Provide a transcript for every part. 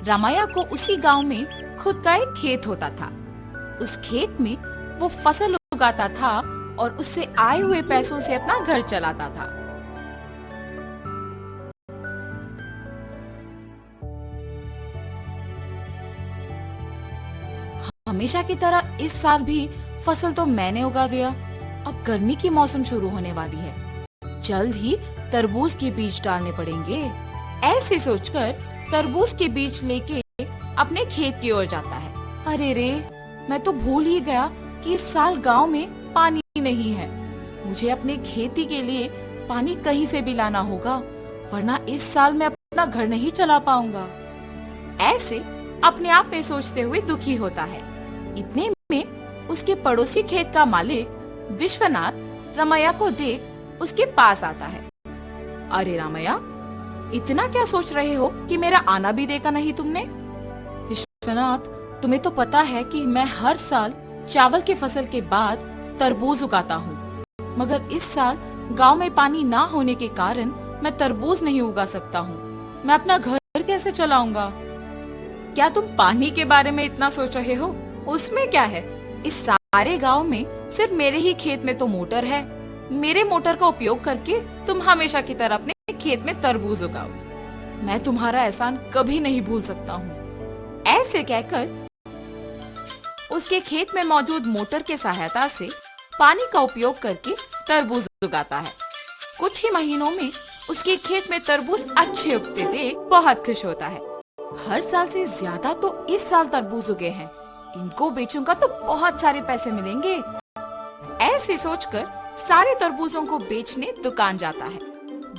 रामैया को उसी गांव में खुद का एक खेत होता था। उस खेत में वो फसल उगाता था और उससे आए हुए पैसों से अपना घर चलाता था। हमेशा की तरह इस साल भी फसल तो मैंने उगा दिया। अब गर्मी की मौसम शुरू होने वाली है, जल्द ही तरबूज के बीज डालने पड़ेंगे। ऐसे सोचकर तरबूज के बीज लेके अपने खेत की ओर जाता है। अरे रे, मैं तो भूल ही गया कि इस साल गांव में पानी नहीं है। मुझे अपने खेती के लिए पानी कहीं से भी लाना होगा, वरना इस साल मैं अपना घर नहीं चला पाऊंगा। ऐसे अपने आप में सोचते हुए दुखी होता है। इतने में उसके पड़ोसी खेत का मालिक विश्वनाथ रामैया को देख उसके पास आता है। अरे रामैया, इतना क्या सोच रहे हो कि मेरा आना भी देखा नहीं तुमने? विश्वनाथ, तुम्हें तो पता है कि मैं हर साल चावल की फसल के बाद तरबूज उगाता हूँ, मगर इस साल गांव में पानी ना होने के कारण मैं तरबूज नहीं उगा सकता हूँ। मैं अपना घर कैसे चलाऊंगा? क्या तुम पानी के बारे में इतना सोच रहे हो? उसमें क्या है, इस सारे गांव में सिर्फ मेरे ही खेत में तो मोटर है। मेरे मोटर का उपयोग करके तुम हमेशा की तरह अपने खेत में तरबूज उगाओ। मैं तुम्हारा एहसान कभी नहीं भूल सकता हूँ। ऐसे कहकर उसके खेत में मौजूद मोटर के सहायता से पानी का उपयोग करके तरबूज उगाता है। कुछ ही महीनों में उसके खेत में तरबूज अच्छे उगते देख बहुत खुश होता है। हर साल से ज्यादा तो इस साल तरबूज उगे हैं, इनको बेचूंगा तो बहुत सारे पैसे मिलेंगे। ऐसे सोचकर सारे तरबूजों को बेचने दुकान जाता है।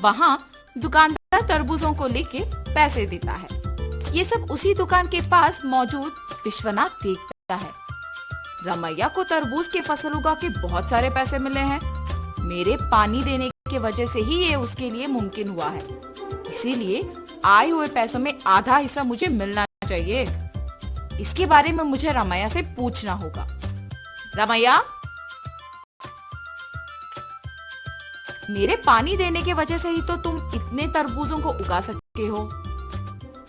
वहाँ दुकानदार तरबूजों को लेके पैसे देता है। ये सब उसी दुकान के पास मौजूद विश्वनाथ देखता है। रामैया को तरबूज की फसल उगा के बहुत सारे पैसे मिले हैं। मेरे पानी देने की वजह से ही ये उसके लिए मुमकिन हुआ है, इसीलिए आए हुए पैसों में आधा हिस्सा मुझे मिलना चाहिए। इसके बारे में मुझे रामैया से पूछना होगा। रामैया, मेरे पानी देने की वजह से ही तो तुम इतने तरबूजों को उगा सकते हो।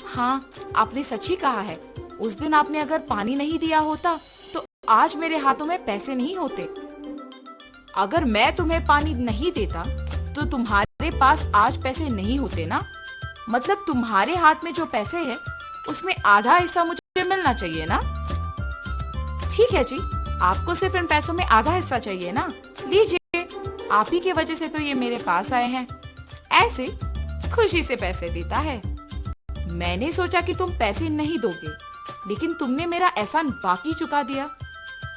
हाँ, आपने सच ही कहा है। उस दिन आपने अगर पानी नहीं दिया होता तो आज मेरे हाथों में पैसे नहीं होते। अगर मैं तुम्हें पानी नहीं देता तो तुम्हारे पास आज पैसे नहीं होते ना। मतलब तुम्हारे हाथ में जो पैसे है उसमें आधा हिस्सा मुझे मिलना चाहिए ना। ठीक है जी, आपको सिर्फ इन पैसों में आधा हिस्सा चाहिए ना, लीजिए। आप ही की वजह से तो ये मेरे पास आए हैं। ऐसे खुशी से पैसे देता है। मैंने सोचा कि तुम पैसे नहीं दोगे, लेकिन तुमने मेरा एहसान बाकी चुका दिया।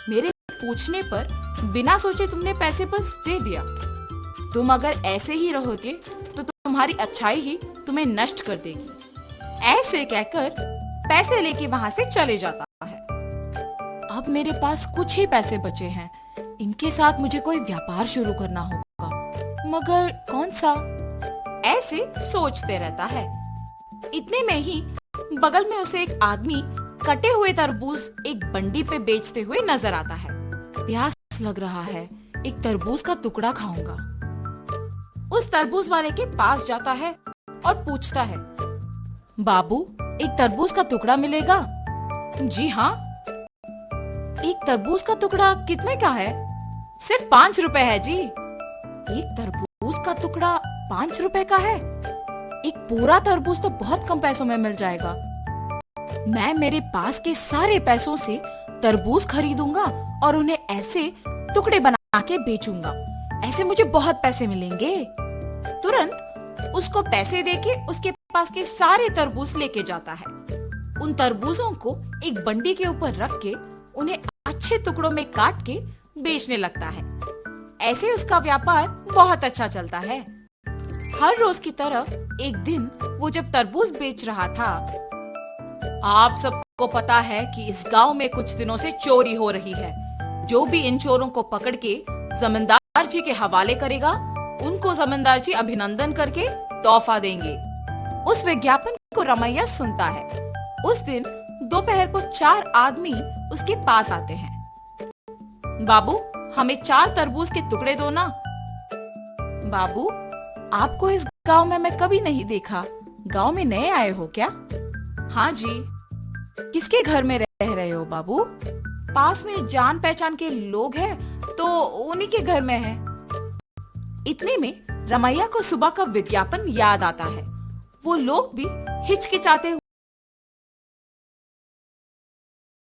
मेरे पूछने पर बिना सोचे तुमने पैसे बस दे दिया। तुम अगर ऐसे ही रहोगे तो तुम्हारी अच्छाई ही तुम्हें नष्ट कर देगी। ऐसे कहकर पैसे लेके वहाँ से चले जाता है। अब मेरे पास कुछ ही पैसे बचे हैं, इनके साथ मुझे कोई व्यापार शुरू करना होगा, मगर कौन सा? ऐसे सोचते रहता है। इतने में ही बगल में उसे एक आदमी कटे हुए तरबूज एक बंडी पे बेचते हुए नजर आता है। प्यास लग रहा है, एक तरबूज का टुकड़ा खाऊंगा। उस तरबूज वाले के पास जाता है और पूछता है, बाबू, एक तरबूज का टुकड़ा मिलेगा? जी हाँ। एक तरबूज का टुकड़ा कितने का है? सिर्फ 5 रुपए है जी। एक तरबूज का टुकड़ा 5 रुपए का है? एक पूरा तरबूज तो बहुत कम पैसों में मिल जाएगा। मैं मेरे पास के सारे पैसों से तरबूज खरीदूंगा और उन्हें ऐसे टुकड़े बना के बेचूंगा। ऐसे मुझे बहुत पैसे मिलेंगे। तुरंत उसको पैसे देके उसके पास के सारे तरबूज लेके जाता है। उन तरबूजों को एक बंडी के ऊपर रख के उन्हें अच्छे टुकड़ों में काट के बेचने लगता है। ऐसे उसका व्यापार बहुत अच्छा चलता है। हर रोज की तरह एक दिन वो जब तरबूज बेच रहा था, आप सबको पता है कि इस गांव में कुछ दिनों से चोरी हो रही है। जो भी इन चोरों को पकड़ के जमींदार जी के हवाले करेगा, उनको जमींदार जी अभिनंदन करके तोहफा देंगे। उस विज्ञापन को रामैया सुनता है। उस दिन दोपहर को 4 आदमी उसके पास आते हैं। बाबू, हमें 4 तरबूज के टुकड़े दो ना। बाबू, आपको इस गांव में मैं कभी नहीं देखा। गांव में नए आए हो क्या? हाँ जी, किसके घर में रह रहे हो बाबू? पास में जान पहचान के लोग हैं तो उन्हीं के घर में है। इतने में रमैया को सुबह का विज्ञापन याद आता है। वो लोग भी हिचकिचाते हुए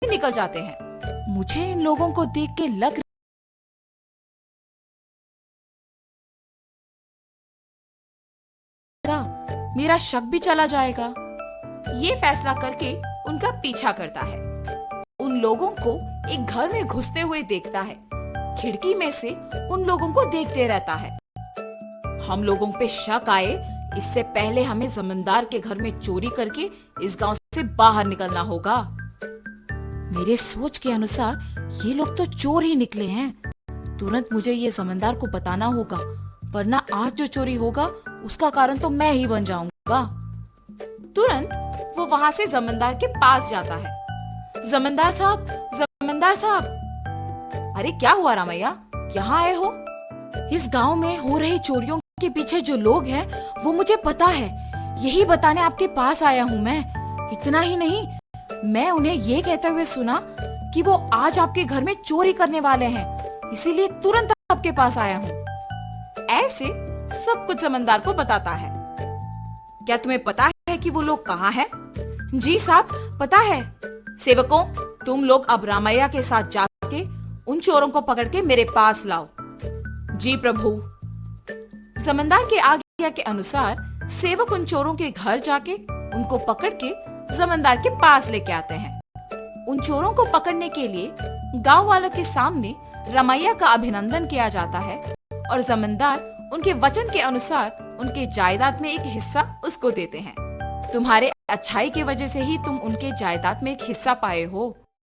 निकल जाते हैं। मुझे इन लोगों को देख के लग रहा मेरा शक भी चला जाएगा। ये फैसला करके उनका पीछा करता है। उन लोगों को एक घर में घुसते हुए देखता है। खिड़की में से उन लोगों को देखते रहता है। हम लोगों पे शक आए इससे पहले हमें जमींदार के घर में चोरी करके इस गांव से बाहर निकलना होगा। मेरे सोच के अनुसार ये लोग तो चोर ही निकले हैं। तुरंत मुझे ये जमींदार को बताना होगा, वरना आज जो चोरी होगा उसका कारण तो मैं ही बन जाऊंगा। तुरंत वो वहां से जमींदार के पास जाता है। जमींदार साहब, जमींदार साहब। अरे क्या हुआ रमैया, यहाँ आए हो? इस गांव में हो रही चोरियों के पीछे जो लोग हैं वो मुझे पता है। यही बताने आपके पास आया हूँ मैं। इतना ही नहीं, मैं उन्हें ये कहते हुए सुना कि वो आज आपके घर में चोरी करने वाले हैं, इसीलिए तुरंत आपके पास आया हूँ। ऐसे सब कुछ जमींदार को बताता है। क्या तुम्हें पता है कि वो लोग कहाँ हैं? जी साहब, पता है। सेवकों, तुम लोग अब रामैया के साथ जाके उन चोरों को पकड़ के मेरे पास लाओ। जी प्रभु। जमींदार के आज्ञा के अनुसार सेवक उन चोरों के घर जाके उनको पकड़ के जमींदार के पास लेके आते हैं। उन चोरों को पकड़ने के लिए गांव वालों के सामने रमैया का अभिनंदन किया जाता है और जमींदार उनके वचन के अनुसार उनके जायदाद में एक हिस्सा उसको देते हैं। तुम्हारे अच्छाई की वजह से ही तुम उनके जायदाद में एक हिस्सा पाए हो।